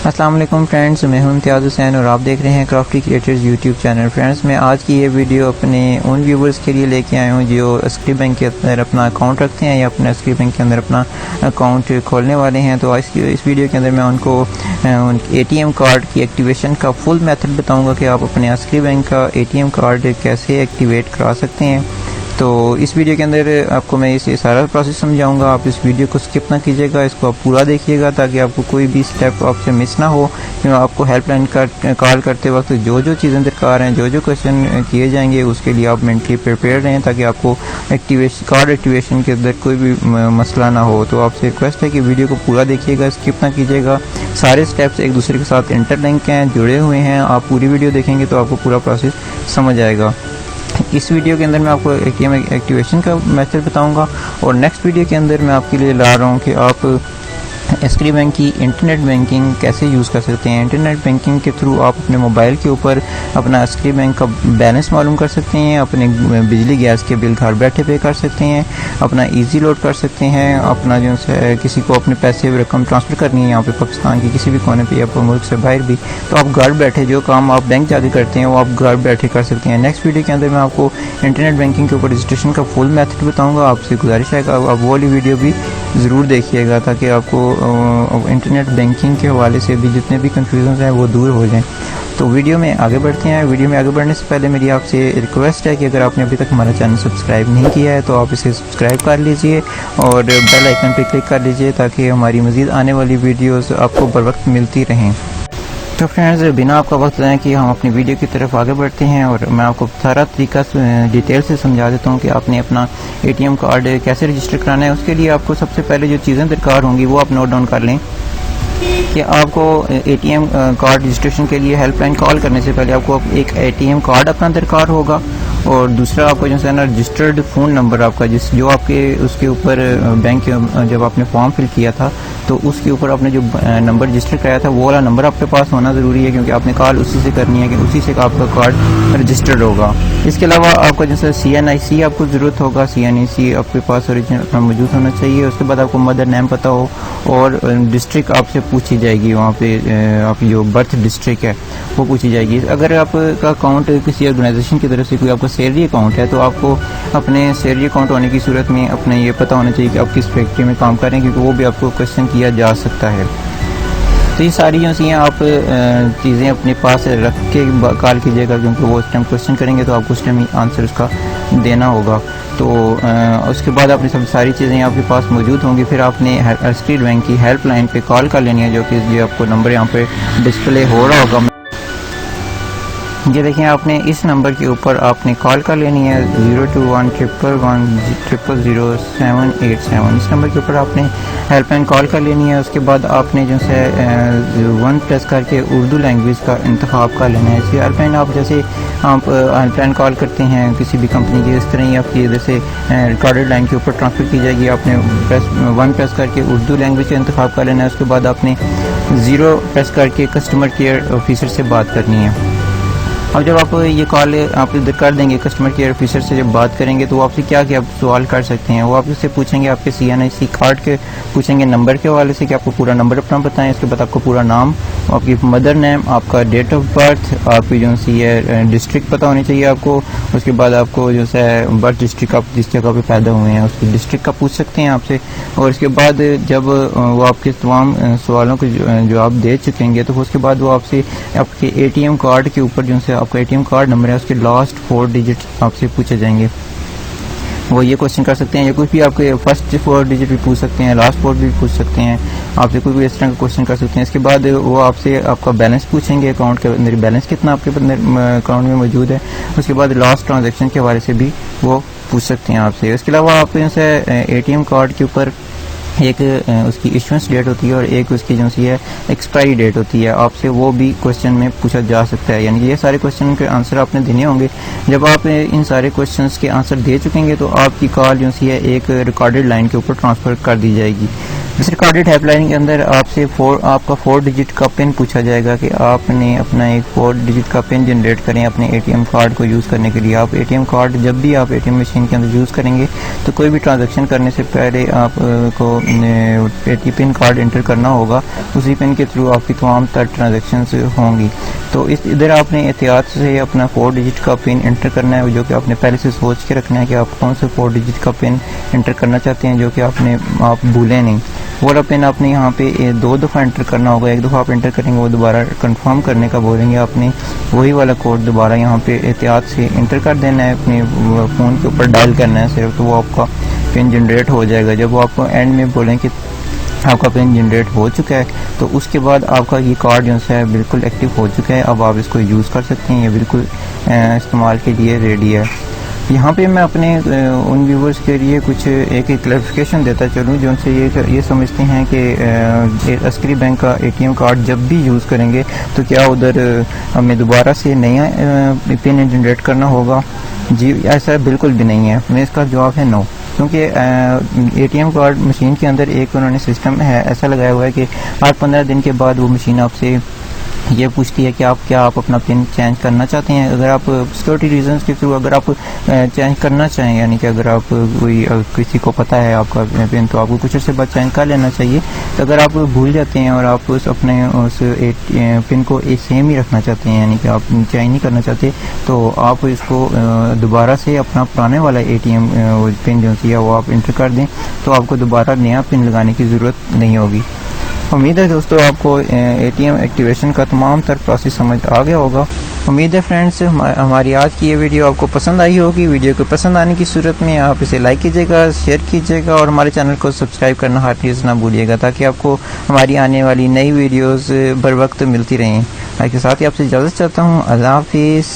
अस्सलाम वालेकुम फ्रेंड्स, मैं हूं इम्तियाज़ हुसैन और आप देख रहे हैं crafty creators YouTube channel. Friends, मैं आज की ये वीडियो अपने उन व्यूवर्स के लिए लेके आया हूं जो एसक्री बैंक के अंदर अपना अकाउंट रखते हैं या अपने एसक्री बैंक के अंदर अपना अकाउंट खोलने वाले हैं। तो इस वीडियो के अंदर मैं उनको ATM कार्ड की एक्टिवेशन का फुल मेथड बताऊँगा कि आप अपने एसक्री बैंक का ATM कार्ड कैसे एक्टिवेट करा सकते हैं। तो इस वीडियो के अंदर आपको मैं इसे सारा प्रोसेस समझाऊंगा। आप इस वीडियो को स्किप ना कीजिएगा, इसको आप पूरा देखिएगा ताकि आपको कोई भी स्टेप आपसे मिस ना हो। आपको हेल्पलाइन कॉल करते वक्त जो जो चीज़ें दरकार हैं, जो जो क्वेश्चन किए जाएंगे, उसके लिए आप मेंटली प्रिपेयर रहें ताकि आपको कार्ड एक्टिवेशन के अंदर कोई भी मसला ना हो। तो आपसे रिक्वेस्ट है कि वीडियो को पूरा देखिएगा, स्किप ना कीजिएगा। सारे स्टेप्स एक दूसरे के साथ इंटरलिंक हैं, जुड़े हुए हैं। आप पूरी वीडियो देखेंगे तो आपको पूरा प्रोसेस समझ आएगा। इस वीडियो के अंदर मैं आपको ATM एक्टिवेशन का मेथड बताऊंगा और नेक्स्ट वीडियो के अंदर मैं आपके लिए ला रहा हूं कि आप एसक्री बैंक की इंटरनेट बैंकिंग कैसे यूज़ कर सकते हैं। इंटरनेट बैंकिंग के थ्रू आप अपने मोबाइल के ऊपर अपना एसक्री बैंक का बैलेंस मालूम कर सकते हैं, अपने बिजली गैस के बिल घर बैठे पे कर सकते हैं, अपना ईजी लोड कर सकते हैं, अपना जो है किसी को अपने पैसे रकम ट्रांसफ़र करनी है यहाँ पे पाकिस्तान के किसी भी कोने पे या मुल्क से बाहर भी, तो आप घर बैठे जो काम आप बैंक जाके करते हैं वो आप घर बैठे कर सकते हैं। नेक्स्ट वीडियो के अंदर मैं आपको इंटरनेट बैंकिंग के ऊपर रजिस्ट्रेशन का फुल मेथड बताऊँगा। आपसे गुजारिश है कि आप वो वाली वीडियो भी ज़रूर देखिएगा ताकि आपको इंटरनेट बैंकिंग के हवाले से भी जितने भी कन्फ्यूजन हैं वो दूर हो जाएं। तो वीडियो में आगे बढ़ते हैं। वीडियो में आगे बढ़ने से पहले मेरी आपसे रिक्वेस्ट है कि अगर आपने अभी तक हमारा चैनल सब्सक्राइब नहीं किया है तो आप इसे सब्सक्राइब कर लीजिए और बेल आइकन पर क्लिक कर लीजिए ताकि हमारी मज़ीद आने वाली वीडियोज़ आपको बर वक्त मिलती रहें। तो फ्रेंड्स, बिना आपका वक्त लगाए कि हम अपनी वीडियो की तरफ आगे बढ़ते हैं और मैं आपको सारा तरीका डिटेल से समझा देता हूं कि आपने अपना ATM कार्ड कैसे रजिस्टर कराना है। उसके लिए आपको सबसे पहले जो चीज़ें दरकार होंगी वो आप नोट डाउन कर लें कि आपको ATM कार्ड रजिस्ट्रेशन के लिए हेल्पलाइन कॉल करने से पहले आपको एक ATM कार्ड अपना दरकार होगा और दूसरा आपको जो है ना रजिस्टर्ड फ़ोन नंबर आपका जो आपके उसके ऊपर बैंक जब आपने फॉर्म फिल किया था तो उसके ऊपर आपने जो नंबर रजिस्टर कराया था वो वाला नंबर आपके पास होना ज़रूरी है क्योंकि आपने कॉल उसी से करनी है कि उसी से आपका कार्ड रजिस्टर्ड होगा। इसके अलावा आपका जैसे CNIC आपको ज़रूरत होगा, CNIC आपके पास ओरिजिनल अपना मौजूद होना चाहिए। उसके बाद आपको मदर नेम पता हो और डिस्ट्रिक्ट आपसे पूछी जाएगी, वहाँ पे आप जो बर्थ डिस्ट्रिक्ट है वो पूछी जाएगी। अगर आपका अकाउंट किसी ऑर्गेनाइजेशन की तरफ से कोई आपका सैलरी अकाउंट है तो आपको अपने सैलरी अकाउंट होने की सूरत में अपने ये पता होना चाहिए कि आप किस फैक्ट्री में काम कर रहे हैं क्योंकि वो भी आपको क्वेश्चन किया जा सकता है। तो ये सारी जो सी आप चीज़ें अपने पास रख के कॉल कीजिएगा क्योंकि वो उस टाइम क्वेश्चन करेंगे तो आपको उस टाइम आंसर उसका देना होगा। तो उसके बाद अपनी सब सारी चीज़ें आपके पास मौजूद होंगी। फिर आपने एसक्री बैंक की हेल्पलाइन पे कॉल कर लेनी है जो कि आपको नंबर यहाँ पे डिस्प्ले हो रहा होगा। ये देखें, आपने इस नंबर के ऊपर आपने कॉल कर लेनी है 02111000787। इस नंबर के ऊपर आपने हेल्पलाइन कॉल कर लेनी है। उसके बाद आपने जो है 1 प्रेस करके उर्दू लैंग्वेज का इंतखाब कर लेना है। इसी हेल्पलाइन आप जैसे आप हेल्पलाइन कॉल करते हैं किसी भी कंपनी की, इस तरह ही आपकी इधर से रिकॉर्डेड लाइन के ऊपर ट्रांसफ़र की जाएगी। आपने 1 प्रेस करके उर्दू लैंग्वेज का इंतखाब कर लेना है। उसके बाद आपने 0 प्रेस करके कस्टमर केयर ऑफिसर से बात करनी है। अब जब आप ये कॉल आप इधर कर देंगे कस्टमर केयर ऑफिसर से जब बात करेंगे तो वो आपसे क्या क्या सवाल कर सकते हैं। वो आपसे पूछेंगे आपके CNIC कार्ड के पूछेंगे नंबर के हवाले से कि आपको पूरा नंबर अपना बताएं। इसके बाद आपको पूरा नाम, आपकी मदर नेम, आपका डेट ऑफ बर्थ, आपकी जो सी है डिस्ट्रिक्ट पता होनी चाहिए आपको। उसके बाद आपको जो है बर्थ डिस्ट्रिक्ट आप जिस जगह पे पैदा हुए हैं उसकी डिस्ट्रिक्ट का पूछ सकते हैं आपसे। और इसके बाद जब वो आपके तमाम सवालों के जवाब दे चुकेंगे तो उसके बाद वो आपसे आपके ATM कार्ड के ऊपर जो है आपका ATM कार्ड नंबर है उसके लास्ट 4 डिजिट आपसे पूछे जाएंगे। वो ये क्वेश्चन कर सकते हैं या कुछ भी आपके फर्स्ट 4 डिजिट भी पूछ सकते हैं, लास्ट 4 भी पूछ सकते हैं, आपसे कोई भी इस तरह का क्वेश्चन कर सकते हैं। इसके बाद वो आपसे आपका बैलेंस पूछेंगे, अकाउंट के अंदर बैलेंस कितना आपके अकाउंट में मौजूद है। उसके बाद लास्ट ट्रांजेक्शन के हवाले से भी वो पूछ सकते हैं आपसे। इसके अलावा आप इनसे ATM कार्ड के ऊपर एक उसकी इशुएंस डेट होती है और एक उसकी जो सी है एक्सपायरी डेट होती है, आपसे वो भी क्वेश्चन में पूछा जा सकता है। यानी ये सारे क्वेश्चन के आंसर आपने देने होंगे। जब आप इन सारे क्वेश्चंस के आंसर दे चुकेंगे तो आपकी कॉल जो सी है एक रिकॉर्डेड लाइन के ऊपर ट्रांसफ़र कर दी जाएगी। इस रिकॉर्डेड हेल्पलाइन के अंदर आपसे आपका 4 डिजिट का पिन पूछा जाएगा कि आपने अपना एक 4 डिजिट का पिन जनरेट करें अपने एटीएम कार्ड को यूज़ करने के लिए। आप एटीएम कार्ड जब भी आप एटीएम मशीन के अंदर यूज़ करेंगे तो कोई भी ट्रांजैक्शन करने से पहले आपको पिन कार्ड इंटर करना होगा। उसी पिन के थ्रू आपकी तमाम तर ट्रांजैक्शंस होंगी। तो इधर आपने एहतियात से अपना 4 डिजिट का पिन इंटर करना है, जो कि आपने पहले से सोच के रखना है कि आप कौन से 4 डिजिट का पिन इंटर करना चाहते हैं, जो कि आप भूलें नहीं। वो वाला पिन आपने यहाँ पे 2 दफ़ा इंटर करना होगा। एक दफ़ा आप इंटर करेंगे, वो दोबारा कंफर्म करने का बोलेंगे, आपने वही वाला कोड दोबारा यहाँ पे एहतियात से इंटर कर देना है, अपने फ़ोन के ऊपर डायल करना है सिर्फ, तो वो आपका पिन जनरेट हो जाएगा। जब वो आपको एंड में बोलें कि आपका पिन जनरेट हो चुका है, तो उसके बाद आपका ये कार्ड जो है बिल्कुल एक्टिव हो चुका है। अब आप इसको यूज़ कर सकते हैं, ये बिल्कुल इस्तेमाल के लिए रेडी है। यहाँ पे मैं अपने उन व्यूवर्स के लिए कुछ एक क्लैरिफिकेशन देता चलूँ, जो उनसे ये समझते हैं कि अस्करी बैंक का एटीएम कार्ड जब भी यूज़ करेंगे तो क्या उधर हमें दोबारा से नया पिन जनरेट करना होगा। जी ऐसा बिल्कुल भी नहीं है। मैं इसका जवाब है नो, क्योंकि एटीएम कार्ड मशीन के अंदर एक उन्होंने सिस्टम है ऐसा लगाया हुआ है कि हर 15 दिन के बाद वो मशीन आपसे ये पूछती है कि आप अपना पिन चेंज करना चाहते हैं। अगर आप सिक्योरिटी रीजंस के थ्रू अगर आप चेंज करना चाहें, यानी कि अगर आप किसी को पता है आपका पिन, तो आपको कुछ अर्से बाद चेंज कर लेना चाहिए। तो अगर आप भूल जाते हैं और आप उस पिन को सेम ही रखना चाहते हैं, यानी कि आप चेंज नहीं करना चाहते, तो आप इसको दोबारा से अपना पुराने वाला एटीएम पिन जो है वो आप इंटर कर दें, तो आपको दोबारा नया पिन लगाने की ज़रूरत नहीं होगी। उम्मीद है दोस्तों आपको एटीएम एक्टिवेशन का तमाम तर प्रोसेस समझ आ गया होगा। उम्मीद है फ्रेंड्स हमारी आज की ये वीडियो आपको पसंद आई होगी। वीडियो को पसंद आने की सूरत में आप इसे लाइक कीजिएगा, शेयर कीजिएगा और हमारे चैनल को सब्सक्राइब करना हरगिज़ ना भूलिएगा, ताकि आपको हमारी आने वाली नई वीडियोज़ बर वक्त मिलती रहें। इसके साथ ही आपसे इजाज़त चाहता हूँ। अल्लाह हाफिज़।